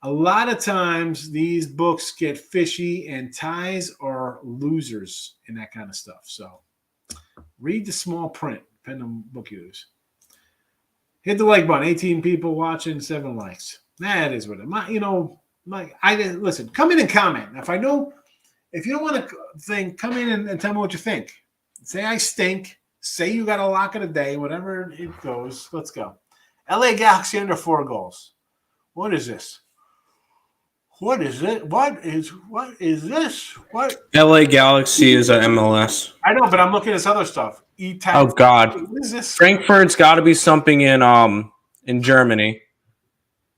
A lot of times these books get fishy and ties are losers in that kind of stuff. So read the small print, depending on what book you use. Hit the like button. 18 people watching, 7 likes. That is what it. Listen. Come in and comment. If you don't want to think, come in and tell me what you think. Say I stink. Say you got a lock of the day. Whatever it goes. Let's go. LA Galaxy under 4 goals. What is this? What is it? What is this? What? LA Galaxy is a MLS. I know, but I'm looking at this other stuff. Oh God, what is this? Frankfurt's got to be something in Germany.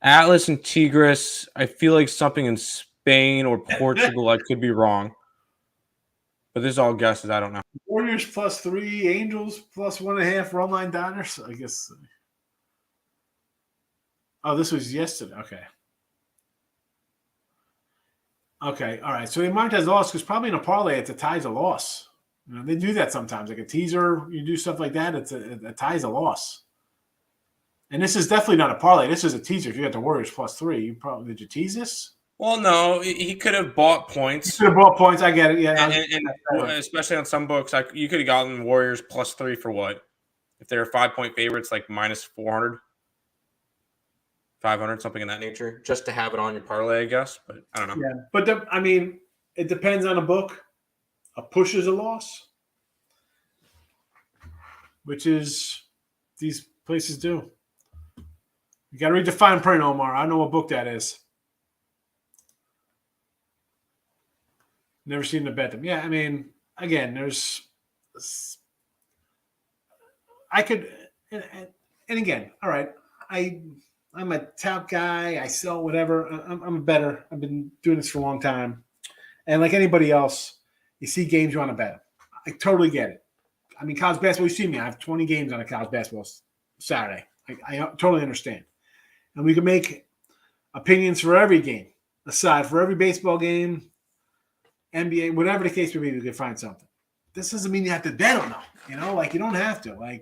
Atlas and Tigres, I feel like something in Spain or Portugal. I could be wrong, but this is all guesses. I don't know. Warriors +3, Angels +1.5, run line Dodgers. I guess. Oh, this was yesterday. Okay, all right. So they marked as a loss because probably in a parlay it's a tie's a loss. They do that sometimes, like a teaser. You do stuff like that. It's a tie's a loss. And this is definitely not a parlay. This is a teaser. If you got the Warriors +3, did you tease this? Well, no, he could have bought points. He could have bought points. I get it. Yeah, and especially on some books, you could have gotten Warriors +3 for what? If they're 5-point favorites, like -400. 500, something in that nature, just to have it on your parlay, I guess. But I don't know. Yeah, but it depends on a book. A push is a loss, which is these places do. You got to read the fine print, Omar. I don't know what book that is. Never seen to bet them. Yeah, again, I could, and again, all right, I'm a tout guy. I sell whatever. I'm a bettor. I've been doing this for a long time. And like anybody else, you see games you want to bet them. I totally get it. College basketball, you see me. I have 20 games on a college basketball Saturday. I totally understand. And we can make opinions for every game. Aside, for every baseball game, NBA, whatever the case may be, we can find something. This doesn't mean you have to bet on them. You don't have to.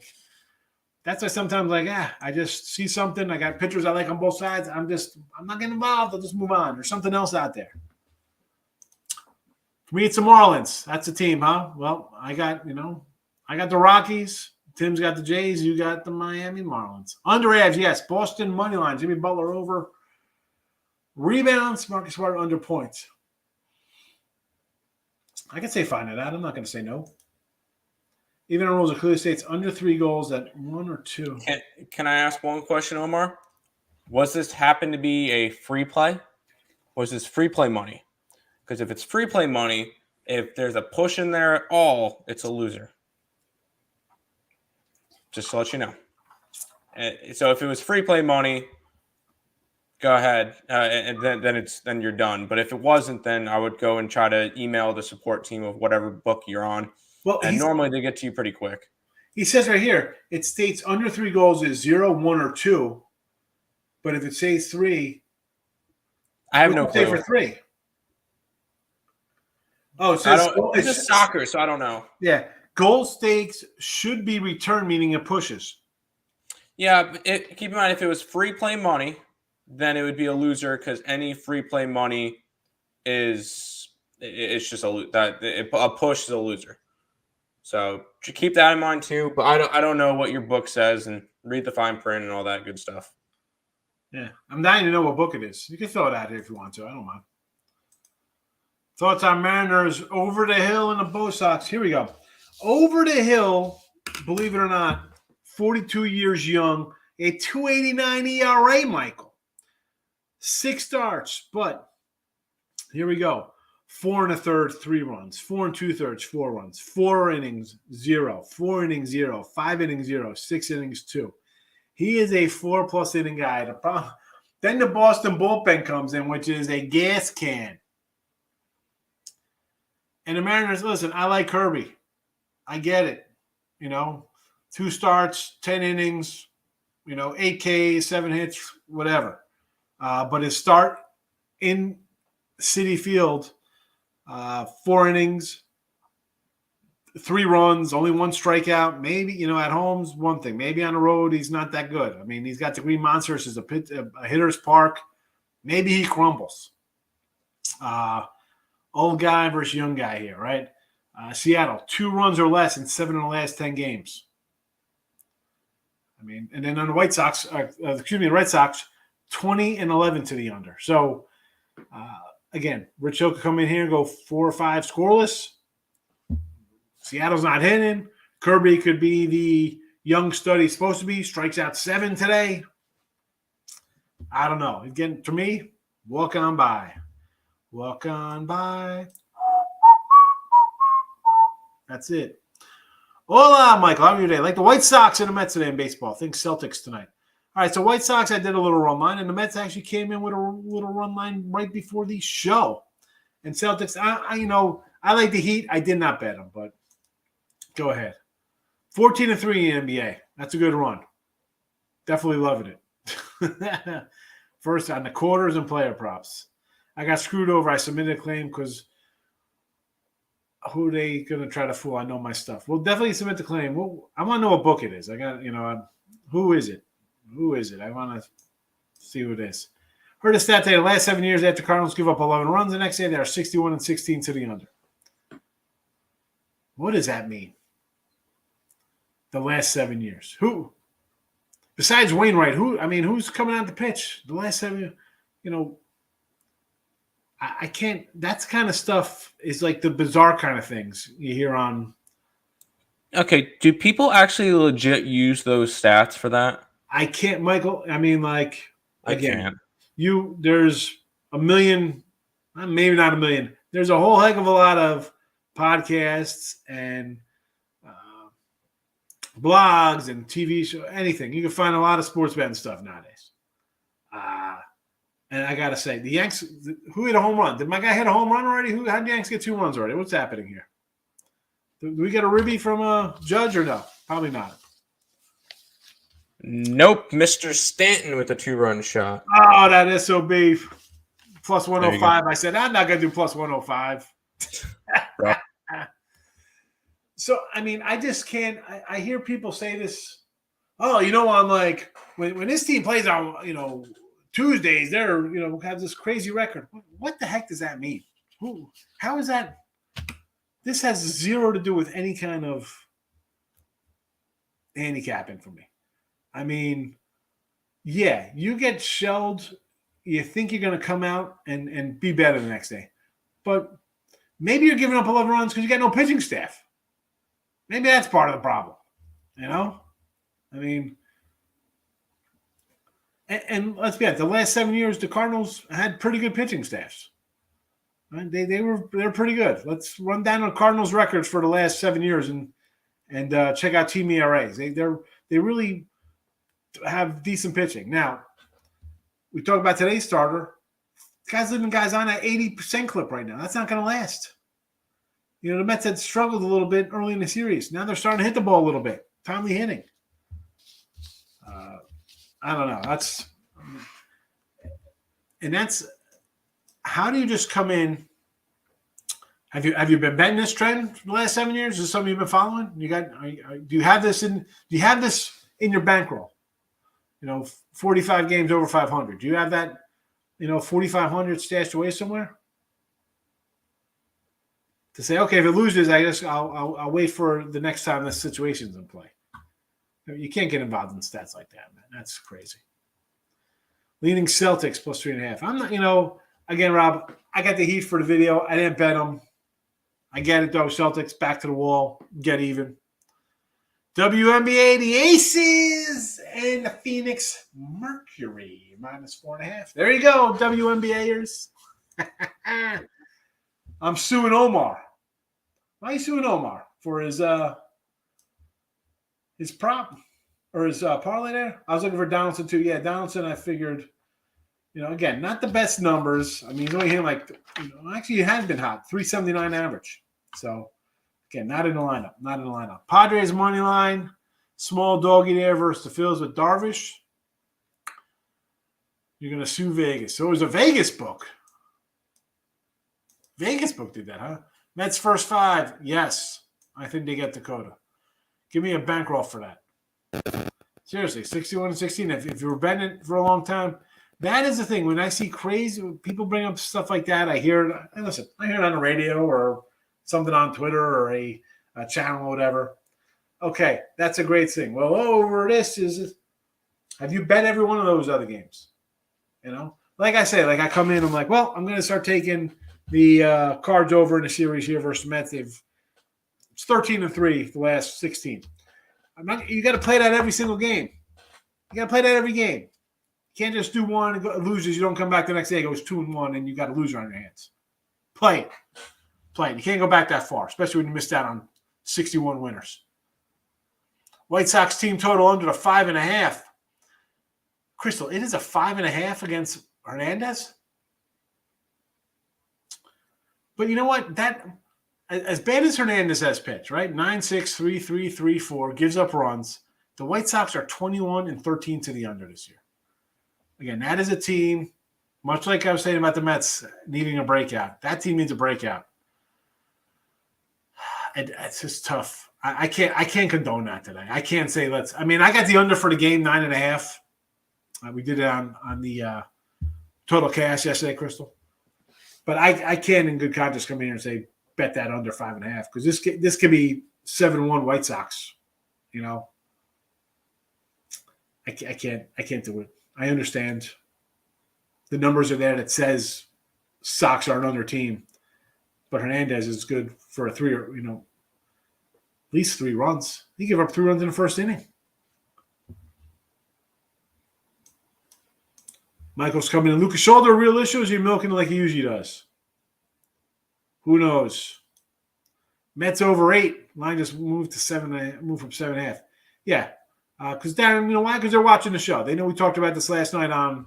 That's why sometimes, I just see something. I got pictures I like on both sides. I'm not getting involved. I'll just move on. There's something else out there. For me, it's the Marlins. That's a team, huh? Well, I got the Rockies. Tim's got the Jays. You got the Miami Marlins. Under edge, yes. Boston money line. Jimmy Butler over. Rebounds. Marcus Smart under points. I can say fine to that. I'm not going to say no. Even on rules, it clearly states under 3 goals at 1 or 2. Can I ask one question, Omar? Was this happen to be a free play? Was this free play money? Because if it's free play money, if there's a push in there at all, it's a loser. Just to let you know. So if it was free play money, go ahead, and then you're done. But if it wasn't, then I would go and try to email the support team of whatever book you're on. Well, and normally they get to you pretty quick. He says right here, it states under 3 goals is 0, 1, or 2. But if it says 3, I have no clue. For 3. Oh, it says it's just soccer, so I don't know. Yeah, goal stakes should be returned, meaning it pushes. Yeah, keep in mind if it was free play money, then it would be a loser because any free play money it's just a push is a loser. So keep that in mind too. But I don't know what your book says, and read the fine print and all that good stuff. Yeah, I'm dying to know what book it is. You can fill it out here if you want to. I don't mind. Thoughts on Mariners over the hill and the Bo Sox. Here we go. Over the hill, believe it or not, 42 years young, a 2.89 ERA, Michael. 6 starts, but here we go. 4 1/3, 3 runs. 4 2/3, 4 runs. 4 innings, 0. 4 innings, 0. 5 innings, 0. 6 innings, 2. He is a 4+ inning guy. Then the Boston bullpen comes in, which is a gas can. And the Mariners, listen, I like Kirby. I get it. 2 starts, 10 innings, 8 Ks, 7 hits, whatever. But his start in Citi Field, 4 innings, 3 runs, only 1 strikeout. Maybe, at home's one thing. Maybe on the road he's not that good. I mean, he's got the Green Monsters as a hitter's park. Maybe he crumbles. Old guy versus young guy here, right? Seattle, 2 runs or less in 7 of the last 10 games. I mean, and then on the Red Sox, 20 and 11 to the under. So, again, Rich Hill could come in here and go 4 or 5 scoreless. Seattle's not hitting. Kirby could be the young stud he's supposed to be. Strikes out 7 today. I don't know. Again, to me, walk on by. Walk on by. That's it. Hola, Michael. How are you today? Like the White Sox and the Mets today in baseball. Think Celtics tonight. All right, so White Sox, I did a little run line, and the Mets actually came in with a little run line right before the show. And Celtics, I like the Heat. I did not bet them, but go ahead. 14-3 in the NBA. That's a good run. Definitely loving it. First on the quarters and player props. I got screwed over. I submitted a claim because who are they going to try to fool? I know my stuff. We'll definitely submit the claim. I want to know what book it is. I got, who is it? Who is it? I want to see who it is. Heard a stat today. The last 7 years after Cardinals give up 11 runs, the next day they are 61-16 to the under. What does that mean? The last 7 years. Who? Besides Wainwright, who's coming out to pitch? The last 7 years, I can't. That's kind of stuff is like the bizarre kind of things you hear on. Okay, do people actually legit use those stats for that? I can't, Michael. I mean, like, again, can't. There's a million, maybe not a million. There's a whole heck of a lot of podcasts and blogs and TV show, anything. You can find a lot of sports betting stuff nowadays. And I got to say, the Yanks, who hit a home run? Did my guy hit a home run already? How did the Yanks get 2 runs already? What's happening here? Do we get a ribby from a judge or no? Probably not. Nope. Mr. Stanton with a 2-run shot. Oh, that SOB. Plus 105. I said, I'm not going to do plus 105. So, I just can't. I hear people say this. Oh, on like when this team plays on, Tuesdays, they're, have this crazy record. What the heck does that mean? How is that? This has 0 to do with any kind of handicapping for me. Yeah, you get shelled. You think you're going to come out and be better the next day. But maybe you're giving up 11 runs because you got no pitching staff. Maybe that's part of the problem. And let's be honest, the last 7 years, the Cardinals had pretty good pitching staffs. Right? They're pretty good. Let's run down the Cardinals records for the last 7 years and check out team ERAs. They really have decent pitching. Now, we talk about today's starter. Guys leaving guys on at 80% clip right now. That's not going to last. The Mets had struggled a little bit early in the series. Now they're starting to hit the ball a little bit. Timely hitting. I don't know. That's how do you just come in? Have you been betting this trend for the last 7 years? Is this something you've been following? Do you have this in your bankroll? 45 games over 500. Do you have that? 4,500 stashed away somewhere? To say, okay, if it loses, I'll wait for the next time this situation's in play. You can't get involved in stats like that, man. That's crazy. Leading Celtics plus 3.5. I'm not, again, Rob, I got the heat for the video. I didn't bet them. I get it, though. Celtics back to the wall. Get even. WNBA, the Aces and the Phoenix Mercury. -4.5. There you go, WNBAers. I'm suing Omar. Why are you suing Omar? For his prop or his parlay there? I was looking for Donaldson, too. Yeah, Donaldson, I figured, again, not the best numbers. I mean, he's only hitting actually, he has been hot. 379 average. So, again, not in the lineup. Padres money line. Small doggy there versus the Phils with Darvish. You're going to sue Vegas. So it was a Vegas book. Vegas book did that, huh? Mets first 5. Yes. I think they get Dakota. Give me a bankroll for that. Seriously, 61-16. If you were betting it for a long time, that is the thing. When I see crazy people bring up stuff like that, I hear it. And listen, I hear it on the radio or something on Twitter or a channel or whatever. Okay, that's a great thing. Well, over this is, have you bet every one of those other games? Like I say, like I come in, I'm like, well, I'm going to start taking the Cards over in the series here versus the Mets. It's 13-3 the last 16. You got to play that every single game. You got to play that every game. You can't just do one and loses. You don't come back the next day. It goes 2-1, and you got a loser on your hands. Play it. You can't go back that far, especially when you missed out on 61 winners. White Sox team total under the 5.5. Crystal, it is a 5.5 against Hernandez. But you know what? That, as bad as Hernandez has pitched, right? 9-6, 3-3, 3-4, gives up runs. The White Sox are 21-13 to the under this year. Again, that is a team, much like I was saying about the Mets needing a breakout. That team needs a breakout. It's just tough. I can't condone that today. I can't say I got the under for the game, 9.5. We did it on the Total Cash yesterday, Crystal. But I can't in good conscience come in here and say bet that under 5.5 because this could be 7-1 White Sox. I can't do it. I understand the numbers are there that says Sox are an under team, but Hernandez is good for a 3 or at least 3 runs. He gave up 3 runs in the first inning. Michael's coming in. Lucas Shoulder, real issue? Is he milking it like he usually does? Who knows? Mets over 8. Line just moved to 7. Moved from 7.5. Yeah, because Darren, you know why? Because they're watching the show. They know we talked about this last night on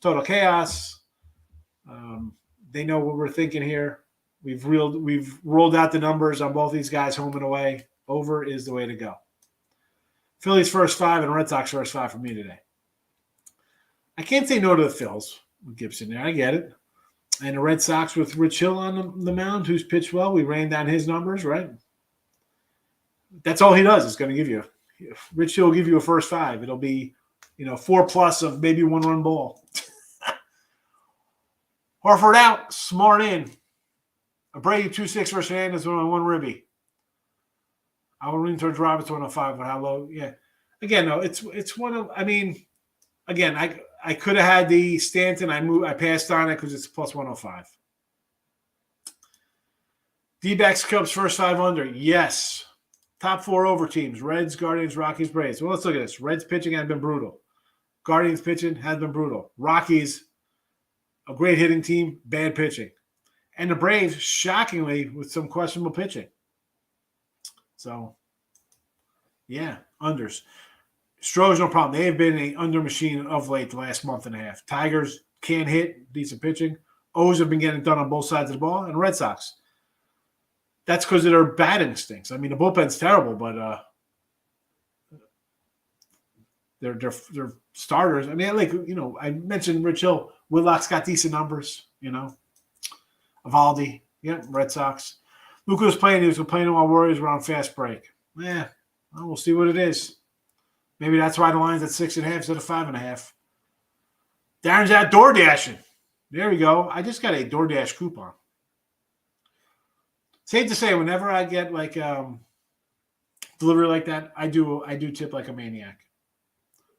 Total Chaos. They know what we're thinking here. We've rolled out the numbers on both these guys, home and away. Over is the way to go. Phillies first 5 and Red Sox first 5 for me today. I can't say no to the Phils with Gibson there. I get it. And the Red Sox with Rich Hill on the mound, who's pitched well. We ran down his numbers, right? That's all he does is going to give you. Rich Hill will give you a first 5. It'll be, 4+ of maybe 1-run ball. Horford out. Smart in. Abreu 2-6 versus Hernandez 1 ribby. I will lean towards Roberts 105, but how low? Yeah. Again, no, it's one of. Again, I could have had the Stanton. I passed on it because it's plus 105. D-backs Cubs first 5 under. Yes. Top 4 over teams. Reds, Guardians, Rockies, Braves. Well, let's look at this. Reds pitching has been brutal. Guardians pitching has been brutal. Rockies, a great hitting team, bad pitching. And the Braves, shockingly, with some questionable pitching. So, yeah, unders. Stroh's no problem. They have been an under machine of late the last month and a half. Tigers can't hit, decent pitching. O's have been getting done on both sides of the ball. And Red Sox. That's because of their batting stinks. The bullpen's terrible, but they're starters. I mentioned Rich Hill. Whitlock's got decent numbers, Evaldi, yeah, Red Sox. Luka was playing. He was complaining while Warriors were on fast break. Yeah, well, we'll see what it is. Maybe that's why the line's at 6.5 instead of 5.5. Darren's out door dashing. There we go. I just got a DoorDash coupon. Safe to say, whenever I get delivery like that, I do tip like a maniac.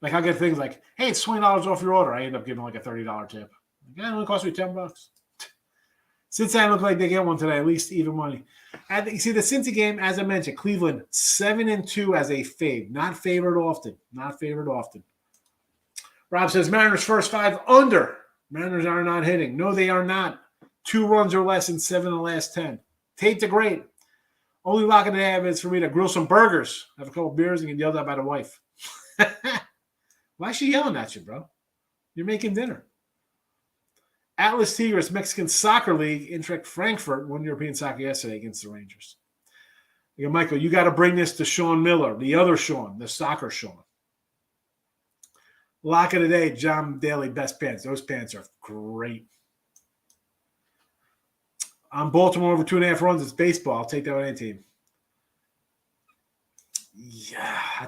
Like I'll get things like, "Hey, it's $20 off your order." I end up giving like a $30 tip. It only cost me $10. Cincinnati look like they get one today, at least even money. You see the Cincy game, as I mentioned, Cleveland 7-2 as a fave. Not favored often. Not favored often. Rob says Mariners first 5 under. Mariners are not hitting. No, they are not. 2 runs or less in 7 of the last 10. Tate the Great. Only lock of the have is for me to grill some burgers, have a couple beers, and get yelled at by the wife. Why is she yelling at you, bro? You're making dinner. Atlas Tigres Mexican Soccer League, Eintracht Frankfurt won European soccer yesterday against the Rangers. You go, Michael, you got to bring this to Sean Miller, the other Sean, the soccer Sean. Lock of the day, John Daly, best pants. Those pants are great. I'm Baltimore over 2.5 runs. It's baseball. I'll take that with any team. Yeah,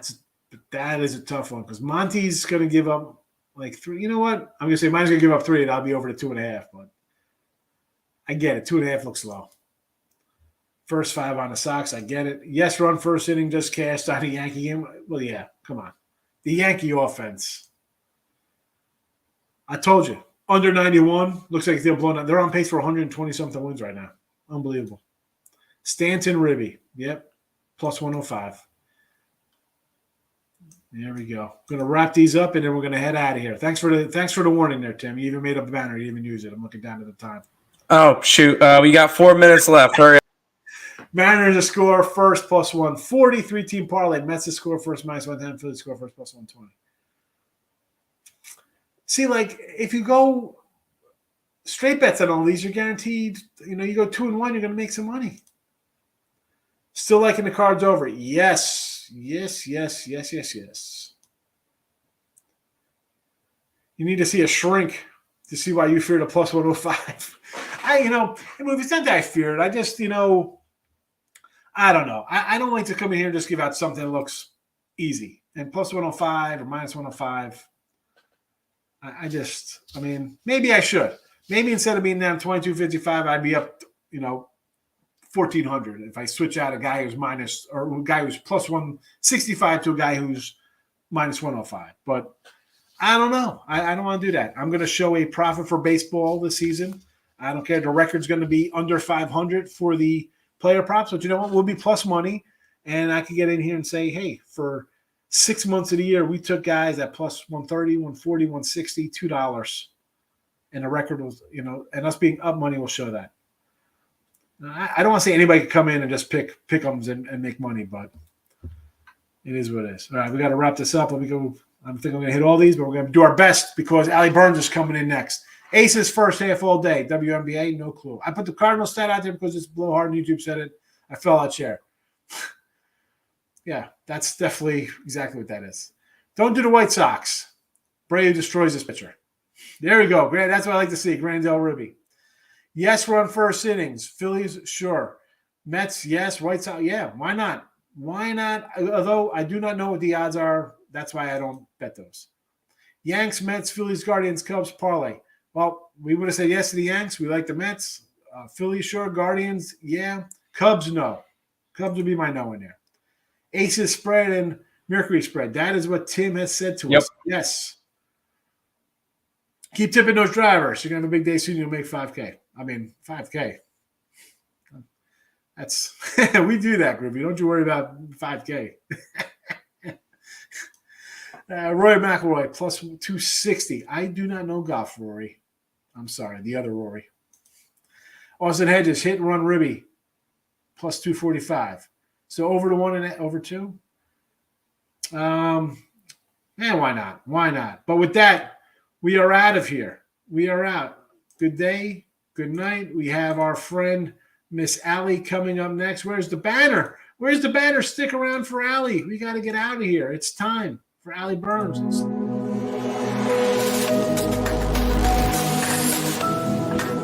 that is a tough one because Monty's going to give up like 3. You know what? I'm going to say mine's going to give up 3, and I'll be over to 2.5. But I get it. 2.5 looks low. First 5 on the Sox. I get it. Yes, run first inning just cashed on the Yankee game. Well, yeah, come on. The Yankee offense. I told you. Under 91. Looks like they're blown out. They're on pace for 120-something wins right now. Unbelievable. Stanton Ribby. Yep. Plus 105. There we go. Going to wrap these up, and then we're going to head out of here. Thanks for the warning there, Tim. You even made up a banner. You didn't even use it. I'm looking down at the time. Oh, shoot. We got 4 minutes left. Hurry up. Mariners to score first plus 140. 3-team parlay. Mets to score first minus 110. Phillies to score first plus 120. See, like, if you go straight bets on all these, you're guaranteed, you go 2-1, you're going to make some money. Still liking the cards over. Yes. Yes. You need to see a shrink to see why you feared a plus 105. It's not that I fear it. I just, I don't know. I don't like to come in here and just give out something that looks easy. And plus 105 or minus 105. Maybe I should. Maybe instead of being down 22.55, I'd be up, 1,400 if I switch out a guy who's minus or a guy who's plus 165 to a guy who's minus 105. But I don't know. I don't want to do that. I'm going to show a profit for baseball this season. I don't care. The record's going to be under 500 for the player props. But you know what? We'll be plus money. And I can get in here and say, hey, for 6 months of the year, we took guys at plus 130, 140, 160, $2. And the record was, and us being up money will show that. I don't want to say anybody could come in and just pick pick'ems and make money, but it is what it is. All right, we got to wrap this up. Let me go. I think I'm going to hit all these, but we're going to do our best because Allie Burns is coming in next. Aces first half all day. WNBA, no clue. I put the Cardinal stat out there because it's blowhard and YouTube said it. I fell out chair. Yeah, that's definitely exactly what that is. Don't do the White Sox. Brady destroys this pitcher. There we go. That's what I like to see. Grandel Ribby. Yes, run first innings. Phillies, sure. Mets, yes. White Sox, yeah. Why not? Why not? Although I do not know what the odds are. That's why I don't bet those. Yanks, Mets, Phillies, Guardians, Cubs, parlay. Well, we would have said yes to the Yanks. We like the Mets. Phillies, sure. Guardians, yeah. Cubs, no. Cubs would be my no in there. Aces spread and Mercury spread. That is what Tim has said to us. Yes. Keep tipping those drivers. You're going to have a big day soon. You'll make 5K. 5K. That's we do that, Groovy. Don't you worry about 5K. Roy McIlroy, plus 260. I do not know golf, Rory. I'm sorry. The other Rory. Austin Hedges, hit and run Ribby, plus 245. So over to 1 and over 2. Why not? Why not? But with that, we are out of here. We are out. Good day. Good night. We have our friend Miss Allie coming up next. Where's the banner? Where's the banner? Stick around for Allie. We got to get out of here. It's time for Allie Burns.